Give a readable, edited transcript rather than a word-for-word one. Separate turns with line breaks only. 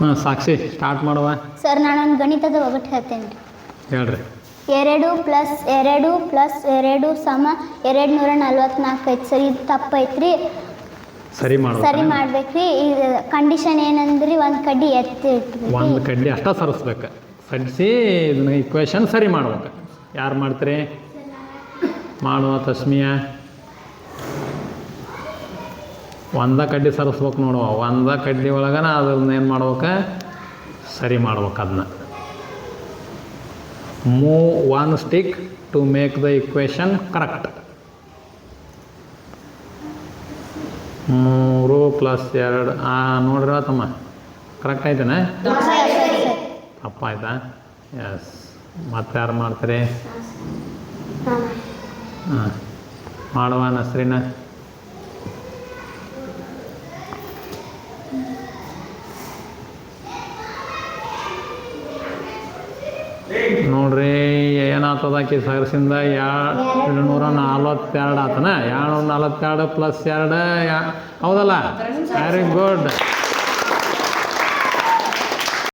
ಹಾಂ ಸಾಕ್ಷಿ ಸ್ಟಾರ್ಟ್ ಮಾಡುವ.
ಸರ್ ನಾನೊಂದು ಗಣಿತದ ಒಗಟು ಹೇಳ್ತೇನೆ ರೀ.
ಹೇಳ್ರಿ.
2 + 2 = 244 ಐತಿ ಸರ್. ಇದು ತಪ್ಪೈತ್ರಿ,
ಸರಿ ಮಾಡುವ.
ಸರಿ ಮಾಡ್ಬೇಕ್ರಿ. ಇದು ಕಂಡೀಷನ್ ಏನಂದ್ರಿ, ಒಂದು ಕಡ್ಡಿ ಎತ್ತಿ ಇಟ್ಬೇಕು,
ಒಂದು ಕಡ್ಡಿ ಅಷ್ಟ ಸರಿಸ್ಬೇಕು, ಸರಿಸಿ ಇದನ್ನ ಇಕ್ವೇಶನ್ ಸರಿ ಮಾಡ್ಬೇಕು. ಯಾರು ಮಾಡ್ತೀರಿ? ಮಾಡುವ ತಸ್ಮಿಯ. ಒಂದ ಕಡ್ಡಿ ಸರಿಸ್ಬೇಕು ನೋಡುವ. ಒಂದ ಕಡ್ಡಿ ಒಳಗನ ಅದನ್ನ ಏನು ಮಾಡ್ಬೇಕು, ಸರಿ ಮಾಡ್ಬೇಕು. ಅದನ್ನ move one stick to make the equation correct. 3 + 2 ನೋಡ್ರಿ ತಮ್ಮ, ಕರೆಕ್ಟ್ ಆಯ್ತಾನೆ? ತಪ್ಪಾಯ್ತಾ? ಎಸ್. ಮತ್ತೆ ಯಾರು ಮಾಡ್ತೀರಿ? ಹಾಂ ಮಾಡುವ ನಸ್ರಿನ. ನೋಡ್ರಿ ಏನಾಗ್ತದ ಆಕಿ ಸಗರ್ಸಿಂದ 242 ಆತನ. 242 + 2 ಹೌದಲ್ಲ? Very good.